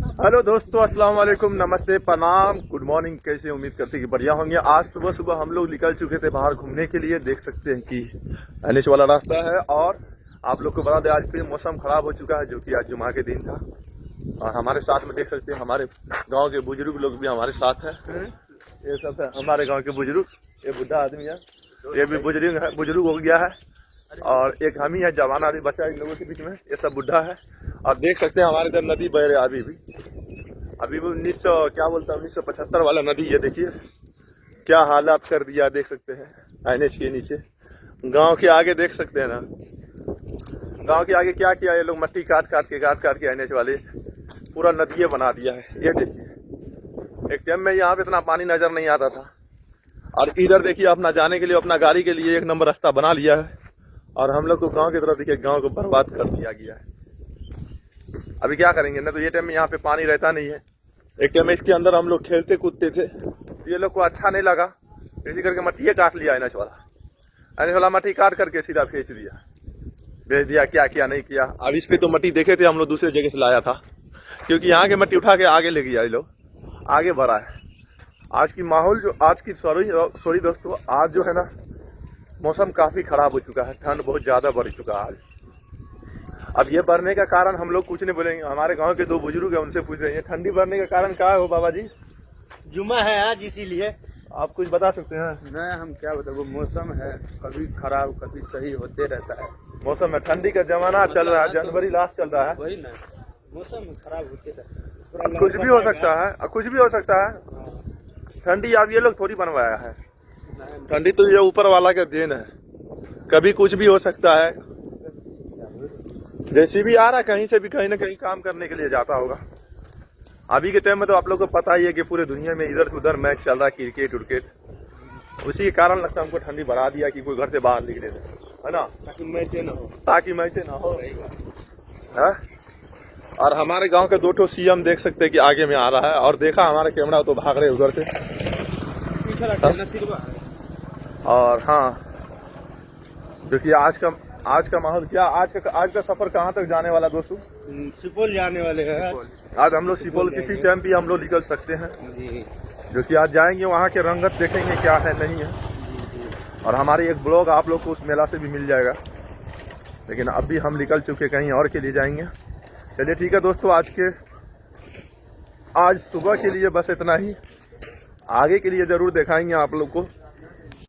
Hello दोस्तों, अस्सलाम वालेकुम, नमस्ते, प्रणाम, गुड मॉर्निंग। कैसे उम्मीद करते हैं कि बढ़िया होंगे। आज सुबह सुबह हम लोग निकल चुके थे बाहर घूमने के लिए। देख सकते हैं कि एनएच वाला रास्ता है और आप लोग को बता दें आज फिर मौसम खराब हो चुका है, जो कि आज जुमा के दिन था। और हमारे साथ में देख सकते हैं हमारे गाँव के बुजुर्ग लोग भी हमारे साथ है। ये सब है हमारे गाँव के बुजुर्ग। ये बुढ़ा आदमी है, ये भी बुजुर्ग हो गया है। और एक हम ही है जवान आदमी बचा इन लोगों के बीच में। ये सब बुढ़ा है। और देख सकते हैं हमारे इधर नदी बह रही है अभी भी 1975 वाला नदी। ये देखिए क्या हालात कर दिया, देख सकते हैं एनएच के नीचे। गांव के आगे देख सकते हैं ना, गांव के आगे क्या किया ये लोग, मट्टी काट काट के एनएच वाले पूरा नदी बना दिया है। ये देखिए एक टाइम में यहाँ पे इतना पानी नजर नहीं आता था। और इधर देखिए अपना जाने के लिए, अपना गाड़ी के लिए एक नंबर रास्ता बना लिया है। और हम लोग को गांव की तरफ देखिए, गांव को बर्बाद कर दिया गया है। अभी क्या करेंगे ना, तो ये टाइम में यहाँ पे पानी रहता नहीं है। एक टाइम में इसके अंदर हम लोग खेलते कूदते थे, ये लोग को अच्छा नहीं लगा, इसी करके मट्टी काट लिया एनएच वाला मट्टी काट करके सीधा भेज दिया। क्या किया नहीं किया। अब इस पे तो मट्टी देखे थे हम लोग, दूसरे जगह से लाया था, क्योंकि यहाँ के मट्टी उठा के आगे ले गया ये लोग, आगे बढ़ा है। आज की माहौल जो आज की सॉरी दोस्तों, आज जो है ना मौसम काफी खराब हो चुका है। ठंड बहुत ज्यादा बढ़ चुका है आज। अब ये बढ़ने का कारण हम लोग कुछ नहीं बोलेंगे, हमारे गांव के दो बुजुर्ग हैं उनसे पूछ रहे हैं ठंडी बढ़ने का कारण क्या हो बाबा जी। जुमा है आज, इसीलिए। आप कुछ बता सकते हैं? नहीं, हम क्या बताए, वो मौसम है, कभी खराब कभी सही होते रहता है। मौसम है, ठंडी का जमाना चल रहा है, जनवरी लास्ट चल रहा है। वही ना, मौसम खराब होते रहता है। कुछ भी हो सकता है, कुछ भी हो सकता है। ठंडी अब ये लोग थोड़ी बनवाया है, ठंडी तो ये ऊपर वाला का देन है। कभी कुछ भी हो सकता है। जैसी भी आ रहा है, कहीं से भी कहीं ना कहीं काम करने के लिए जाता होगा। अभी के टाइम में तो आप लोगों को पता ही है कि पूरे दुनिया में इधर से उधर मैच चल रहा है, क्रिकेट उर्केट। उसी के कारण लगता है हमको ठंडी बढ़ा दिया कि कोई घर से बाहर निकले, है ना, ताकि मैचे ना हो। है? और हमारे गांव के 2 सीएम देख सकते हैं कि आगे में आ रहा है, और देखा हमारा कैमरा तो भाग रहे उधर से। और हाँ, जो कि आज का माहौल क्या, आज का सफर कहाँ तक जाने वाला दोस्तों? सुपौल जाने वाले हैं। आज हम लोग सुपौल किसी टाइम भी हम लोग निकल सकते हैं, जो कि आज जाएंगे, वहाँ के रंगत देखेंगे क्या है नहीं है। और हमारी एक ब्लॉग आप लोग को उस मेला से भी मिल जाएगा। लेकिन अभी हम निकल चुके कहीं और के लिए जाएंगे। चलिए ठीक है दोस्तों, आज सुबह के लिए बस इतना ही। आगे के लिए जरूर दिखाएंगे आप लोग को।